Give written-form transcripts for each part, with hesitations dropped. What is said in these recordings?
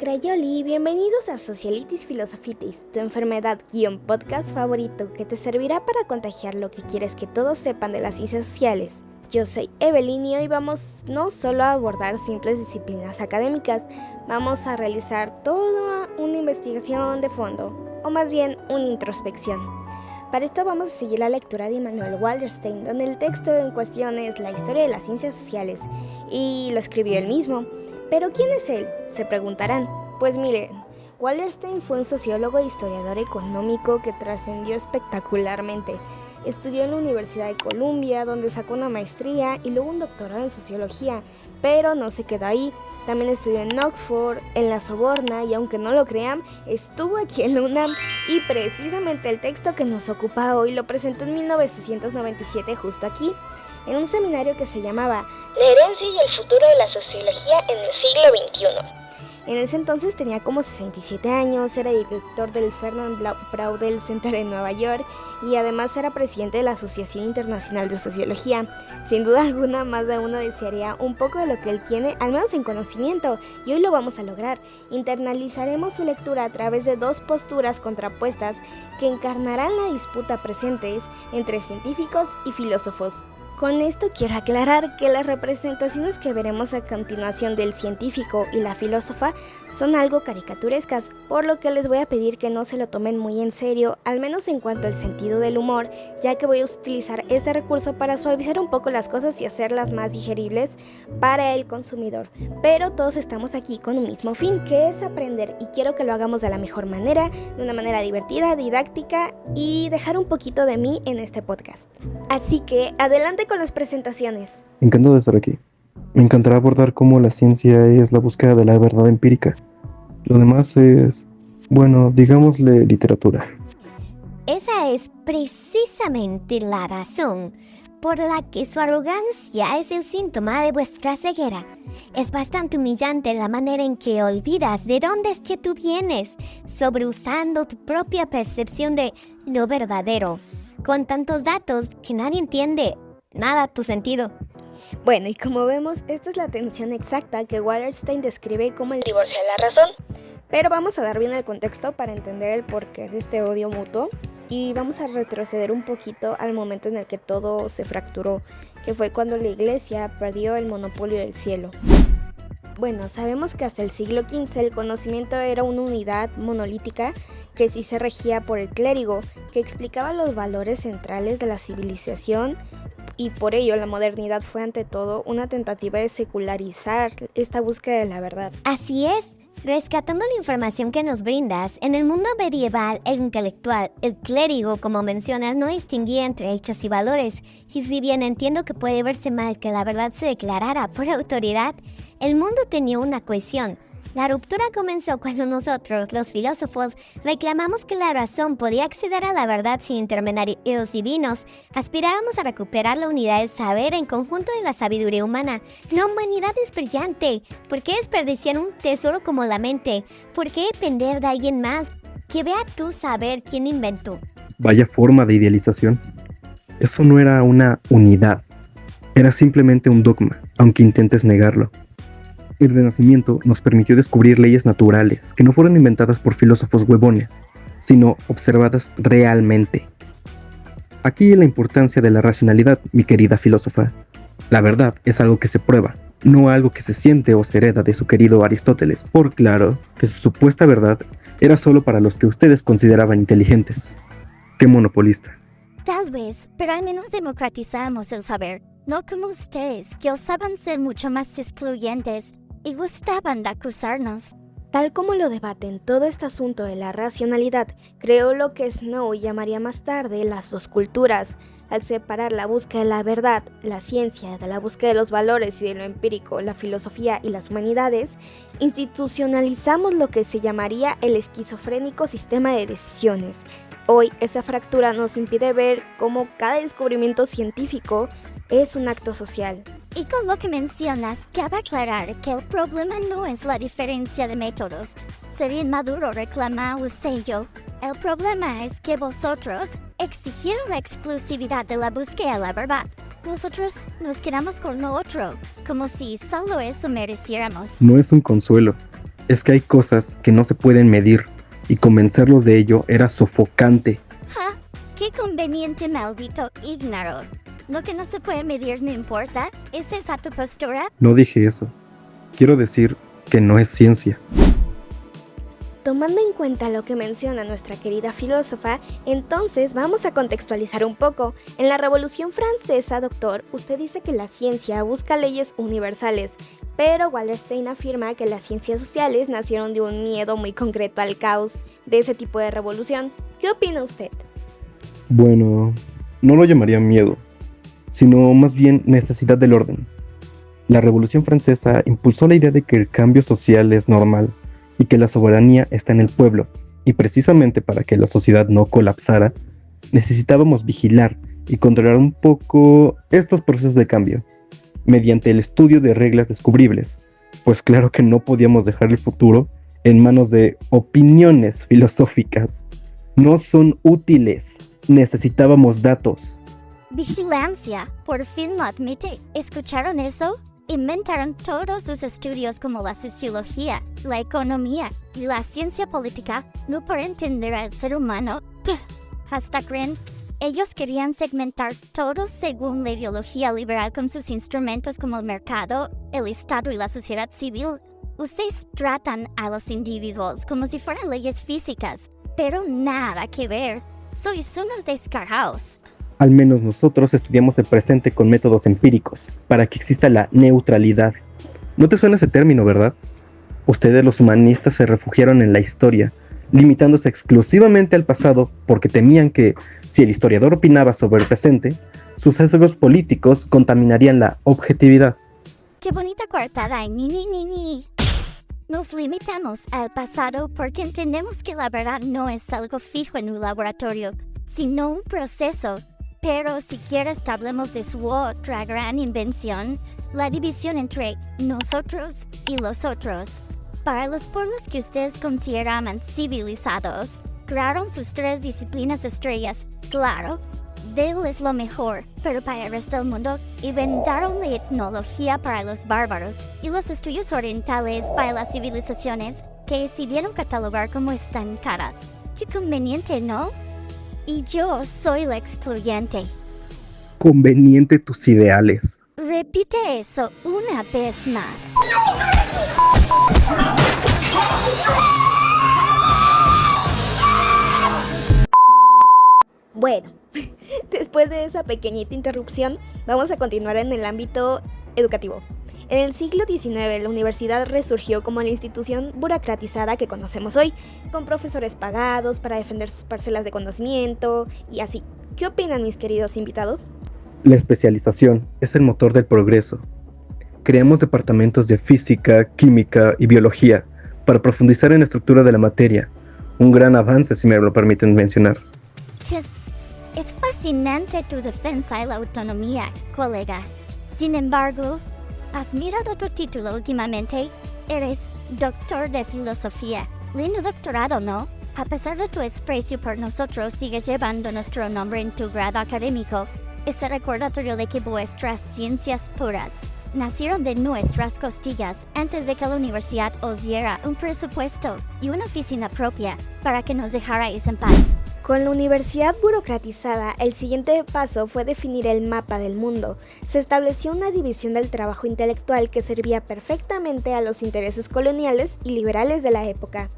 Crayoli y bienvenidos a Socialitis Philosophitis, tu enfermedad-podcast favorito que te servirá para contagiar lo que quieres que todos sepan de las ciencias sociales. Yo soy Evelyn y hoy vamos no solo a abordar simples disciplinas académicas, vamos a realizar toda una investigación de fondo, o más bien una introspección. Para esto vamos a seguir la lectura de Immanuel Wallerstein, donde el texto en cuestión es la historia de las ciencias sociales, y lo escribió él mismo. ¿Pero quién es él?, se preguntarán. Pues miren, Wallerstein fue un sociólogo e historiador económico que trascendió espectacularmente. Estudió en la Universidad de Columbia, donde sacó una maestría y luego un doctorado en sociología, pero no se quedó ahí. También estudió en Oxford, en la Sorbona y aunque no lo crean, estuvo aquí en la UNAM y precisamente el texto que nos ocupa hoy lo presentó en 1997 justo aquí, en un seminario que se llamaba La herencia y el futuro de la sociología en el siglo XXI. En ese entonces tenía como 67 años, era director del Fernand Braudel Center en Nueva York y además era presidente de la Asociación Internacional de Sociología. Sin duda alguna, más de uno desearía un poco de lo que él tiene, al menos en conocimiento, y hoy lo vamos a lograr. Internalizaremos su lectura a través de dos posturas contrapuestas que encarnarán la disputa presentes entre científicos y filósofos. Con esto quiero aclarar que las representaciones que veremos a continuación del científico y la filósofa son algo caricaturescas, por lo que les voy a pedir que no se lo tomen muy en serio, al menos en cuanto al sentido del humor, ya que voy a utilizar este recurso para suavizar un poco las cosas y hacerlas más digeribles para el consumidor. Pero todos estamos aquí con un mismo fin, que es aprender, y quiero que lo hagamos de la mejor manera, de una manera divertida, didáctica y dejar un poquito de mí en este podcast. Así que adelante con las presentaciones. Encantado de estar aquí. Me encantará abordar cómo la ciencia es la búsqueda de la verdad empírica. Lo demás es, bueno, digámosle literatura. Esa es precisamente la razón por la que su arrogancia es el síntoma de vuestra ceguera. Es bastante humillante la manera en que olvidas de dónde es que tú vienes, sobreusando tu propia percepción de lo verdadero, con tantos datos que nadie entiende nada tu sentido. Bueno, y como vemos, esta es la tensión exacta que Wallerstein describe como el divorcio de la razón. Pero vamos a dar bien el contexto para entender el porqué de este odio mutuo y vamos a retroceder un poquito al momento en el que todo se fracturó, que fue cuando la iglesia perdió el monopolio del cielo. Bueno, sabemos que hasta el siglo XV el conocimiento era una unidad monolítica que sí se regía por el clérigo, que explicaba los valores centrales de la civilización, y por ello la modernidad fue ante todo una tentativa de secularizar esta búsqueda de la verdad. Así es. Rescatando la información que nos brindas, en el mundo medieval, el intelectual, el clérigo, como mencionas, no distinguía entre hechos y valores. Y si bien entiendo que puede verse mal que la verdad se declarara por autoridad, el mundo tenía una cohesión. La ruptura comenzó cuando nosotros, los filósofos, reclamamos que la razón podía acceder a la verdad sin intermediarios divinos. Aspirábamos a recuperar la unidad del saber en conjunto de la sabiduría humana. La humanidad es brillante. ¿Por qué desperdiciar un tesoro como la mente? ¿Por qué depender de alguien más? Que vea tú saber quién inventó. Vaya forma de idealización. Eso no era una unidad. Era simplemente un dogma, aunque intentes negarlo. El Renacimiento nos permitió descubrir leyes naturales que no fueron inventadas por filósofos huevones, sino observadas realmente. Aquí la importancia de la racionalidad, mi querida filósofa. La verdad es algo que se prueba, no algo que se siente o se hereda de su querido Aristóteles, por claro que su supuesta verdad era solo para los que ustedes consideraban inteligentes. ¡Qué monopolista! Tal vez, pero al menos democratizamos el saber, no como ustedes, que osaban ser mucho más excluyentes y gustaban de acusarnos. Tal como lo debaten todo este asunto de la racionalidad, creó lo que Snow llamaría más tarde las dos culturas. Al separar la búsqueda de la verdad, la ciencia, de la búsqueda de los valores y de lo empírico, la filosofía y las humanidades, institucionalizamos lo que se llamaría el esquizofrénico sistema de decisiones. Hoy esa fractura nos impide ver cómo cada descubrimiento científico es un acto social. Y con lo que mencionas, cabe aclarar que el problema no es la diferencia de métodos. Sería inmaduro reclamar un sello. El problema es que vosotros exigieron la exclusividad de la búsqueda de la verdad. Nosotros nos quedamos con lo otro, como si solo eso mereciéramos. No es un consuelo, Es que hay cosas que no se pueden medir y convencerlos de ello era sofocante. ¡Ja! ¡Qué conveniente, maldito ignaro! Lo que no se puede medir no importa. ¿Es esa tu postura? No dije eso. Quiero decir que no es ciencia. Tomando en cuenta lo que menciona nuestra querida filósofa, entonces vamos a contextualizar un poco. En la Revolución Francesa, doctor, usted dice que la ciencia busca leyes universales, pero Wallerstein afirma que las ciencias sociales nacieron de un miedo muy concreto al caos de ese tipo de revolución. ¿Qué opina usted? Bueno, no lo llamaría miedo, sino más bien necesidad del orden. La Revolución Francesa impulsó la idea de que el cambio social es normal y que la soberanía está en el pueblo, y precisamente para que la sociedad no colapsara, necesitábamos vigilar y controlar un poco estos procesos de cambio, mediante el estudio de reglas descubribles, pues claro que no podíamos dejar el futuro en manos de opiniones filosóficas. No son útiles, necesitábamos datos. Vigilancia, por fin lo admite. ¿Escucharon eso? Inventaron todos sus estudios como la sociología, la economía y la ciencia política, no para entender al ser humano. Hasta creen. Ellos querían segmentar todos según la ideología liberal con sus instrumentos como el mercado, el Estado y la sociedad civil. Ustedes tratan a los individuos como si fueran leyes físicas, pero nada que ver. Sois unos descarados. Al menos nosotros estudiamos el presente con métodos empíricos, para que exista la neutralidad. ¿No te suena ese término, verdad? Ustedes los humanistas se refugiaron en la historia, limitándose exclusivamente al pasado porque temían que, si el historiador opinaba sobre el presente, sus sesgos políticos contaminarían la objetividad. ¡Qué bonita coartada! Ni. Nos limitamos al pasado porque entendemos que la verdad no es algo fijo en un laboratorio, sino un proceso. Pero si quieres hablemos de su otra gran invención, la división entre nosotros y los otros. Para los pueblos que ustedes consideraban civilizados, crearon sus 3 disciplinas estrellas, claro, de él es lo mejor, pero para el resto del mundo inventaron la etnología para los bárbaros y los estudios orientales para las civilizaciones que decidieron catalogar como estancadas. Qué conveniente, ¿no? Y yo soy la excluyente. Conveniente tus ideales. Repite eso una vez más. Bueno, después de esa pequeñita interrupción, vamos a continuar en el ámbito educativo. En el siglo XIX, la universidad resurgió como la institución burocratizada que conocemos hoy, con profesores pagados para defender sus parcelas de conocimiento y así. ¿Qué opinan, mis queridos invitados? La especialización es el motor del progreso. Creamos departamentos de física, química y biología para profundizar en la estructura de la materia. Un gran avance, si me lo permiten mencionar. Es fascinante tu defensa de la autonomía, colega. Sin embargo, ¿has mirado tu título últimamente? Eres doctor de filosofía. Lindo doctorado, ¿no? A pesar de tu desprecio por nosotros, sigues llevando nuestro nombre en tu grado académico. Es el recordatorio de que vuestras ciencias puras nacieron de nuestras costillas antes de que la universidad os diera un presupuesto y una oficina propia para que nos dejarais en paz. Con la universidad burocratizada, el siguiente paso fue definir el mapa del mundo. Se estableció una división del trabajo intelectual que servía perfectamente a los intereses coloniales y liberales de la época.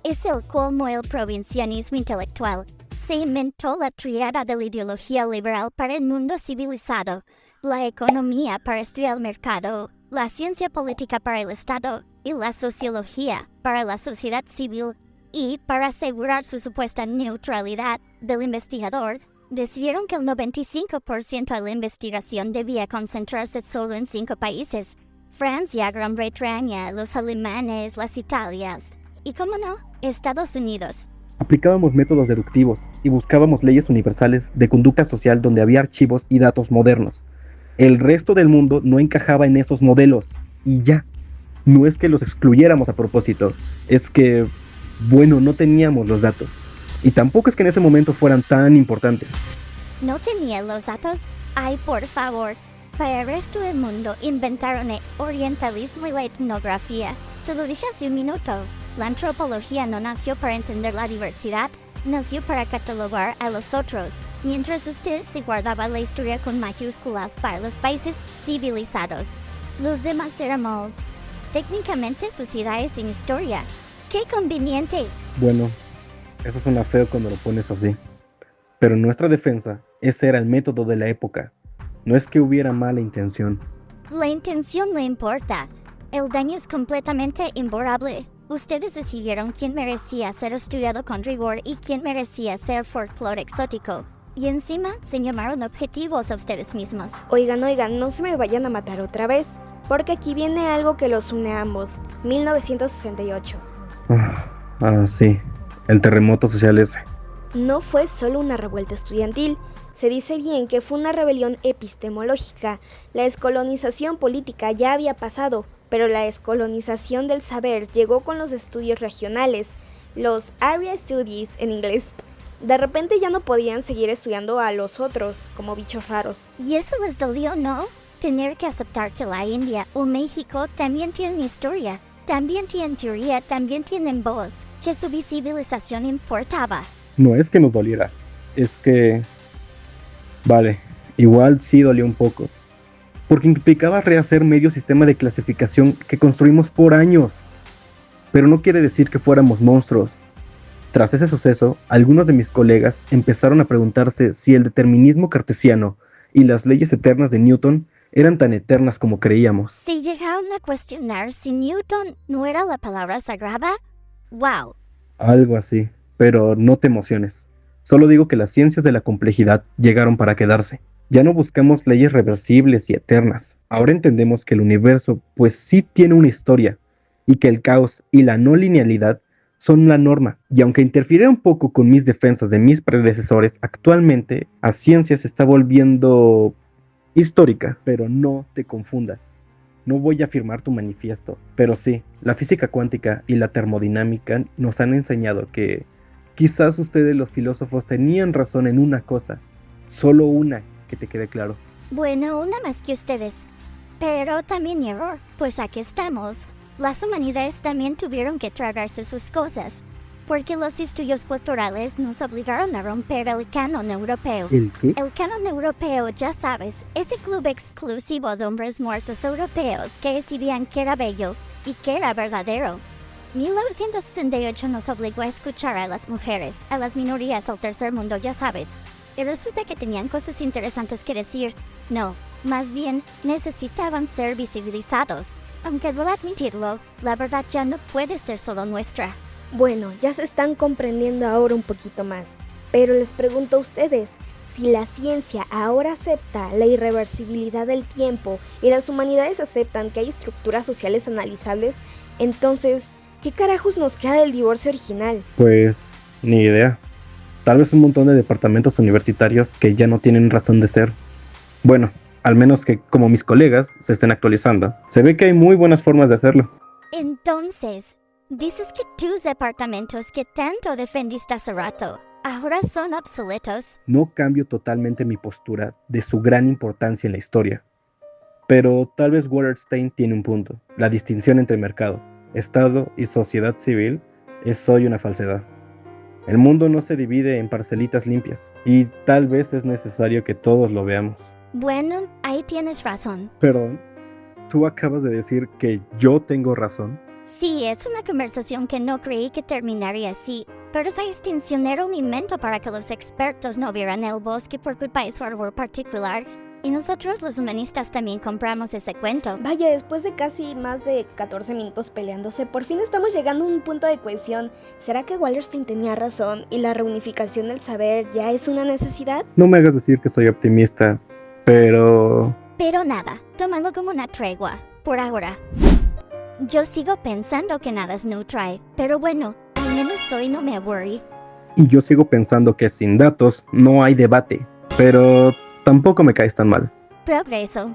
Es el colmo del provincianismo intelectual. Se inventó la triada de la ideología liberal para el mundo civilizado, la economía para estudiar el mercado, la ciencia política para el Estado y la sociología para la sociedad civil. Y, para asegurar su supuesta neutralidad del investigador, decidieron que el 95% de la investigación debía concentrarse solo en 5 países: Francia, Gran Bretaña, los alemanes, las Italias y, cómo no, Estados Unidos. Aplicábamos métodos deductivos y buscábamos leyes universales de conducta social donde había archivos y datos modernos. El resto del mundo no encajaba en esos modelos, y ya. No es que los excluyéramos a propósito, es que, bueno, no teníamos los datos. Y tampoco es que en ese momento fueran tan importantes. ¿No tenían los datos? Ay, por favor. Para el resto del mundo inventaron el orientalismo y la etnografía. Te lo dije hace un minuto. La antropología no nació para entender la diversidad, nació para catalogar a los otros, mientras usted se guardaba la historia con mayúsculas para los países civilizados. Los demás éramos técnicamente sociedades sin historia. ¡Qué conveniente! Bueno, eso suena feo cuando lo pones así. Pero en nuestra defensa, ese era el método de la época. No es que hubiera mala intención. La intención no importa. El daño es completamente imborrable. Ustedes decidieron quién merecía ser estudiado con rigor y quién merecía ser folclore exótico. Y encima se llamaron objetivos a ustedes mismos. Oigan, no se me vayan a matar otra vez, porque aquí viene algo que los une a ambos. 1968. Sí, el terremoto social ese. No fue solo una revuelta estudiantil, se dice bien que fue una rebelión epistemológica. La descolonización política ya había pasado, pero la descolonización del saber llegó con los estudios regionales, los Area Studies en inglés. De repente ya no podían seguir estudiando a los otros como bichos raros. Y eso les dolió, ¿no? Tener que aceptar que la India o México también tienen historia, también tienen teoría, también tienen voz, que su visibilización importaba. No es que nos doliera, es que... Vale, igual sí dolió un poco. Porque implicaba rehacer medio sistema de clasificación que construimos por años. Pero no quiere decir que fuéramos monstruos. Tras ese suceso, algunos de mis colegas empezaron a preguntarse si el determinismo cartesiano y las leyes eternas de Newton eran tan eternas como creíamos. Si llegaron a cuestionar si Newton no era la palabra sagrada, ¡wow! Algo así, pero no te emociones. Solo digo que las ciencias de la complejidad llegaron para quedarse. Ya no buscamos leyes reversibles y eternas. Ahora entendemos que el universo pues sí tiene una historia, y que el caos y la no linealidad son la norma. Y aunque interfiere un poco con mis defensas de mis predecesores, actualmente la ciencia se está volviendo histórica. Pero no te confundas. No voy a firmar tu manifiesto, pero sí, la física cuántica y la termodinámica nos han enseñado que quizás ustedes los filósofos tenían razón en una cosa, solo una, que te quede claro. Bueno, una más que ustedes. Pero también error, pues aquí estamos. Las humanidades también tuvieron que tragarse sus cosas, porque los estudios culturales nos obligaron a romper el canon europeo. ¿El qué? El canon europeo, ya sabes, ese club exclusivo de hombres muertos europeos que decidían qué era bello y qué era verdadero. 1968 nos obligó a escuchar a las mujeres, a las minorías, al tercer mundo, ya sabes. Y resulta que tenían cosas interesantes que decir. No, más bien necesitaban ser visibilizados. Aunque duele admitirlo, la verdad ya no puede ser solo nuestra. Bueno, ya se están comprendiendo ahora un poquito más, pero les pregunto a ustedes, si la ciencia ahora acepta la irreversibilidad del tiempo y las humanidades aceptan que hay estructuras sociales analizables, entonces, ¿qué carajos nos queda del divorcio original? Pues, ni idea. Tal vez un montón de departamentos universitarios que ya no tienen razón de ser. Bueno, al menos que, como mis colegas, se estén actualizando. Se ve que hay muy buenas formas de hacerlo. Entonces, dices que tus departamentos que tanto defendiste hace rato, ahora son obsoletos. No cambio totalmente mi postura de su gran importancia en la historia. Pero tal vez Wallerstein tiene un punto. La distinción entre mercado, Estado y sociedad civil es hoy una falsedad. El mundo no se divide en parcelitas limpias, y tal vez es necesario que todos lo veamos. Bueno, ahí tienes razón. Perdón, ¿tú acabas de decir que yo tengo razón? Sí, es una conversación que no creí que terminaría así, pero esa distinción era un invento para que los expertos no vieran el bosque por culpa de su árbol particular. Y nosotros los humanistas también compramos ese cuento. Vaya, después de casi más de 14 minutos peleándose, por fin estamos llegando a un punto de cohesión. ¿Será que Wallerstein tenía razón y la reunificación del saber ya es una necesidad? No me hagas decir que soy optimista, pero nada, tómalo como una tregua, por ahora. Yo sigo pensando que nada es neutral, pero bueno, al menos hoy no me worry. Y yo sigo pensando que sin datos no hay debate, pero tampoco me caes tan mal. Progreso.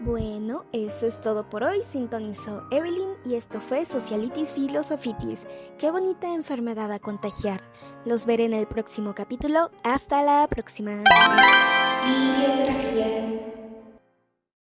Bueno, eso es todo por hoy. Sintonizó Evelyn y esto fue Socialitis Philosophitis. Qué bonita enfermedad a contagiar. Los veré en el próximo capítulo. Hasta la próxima.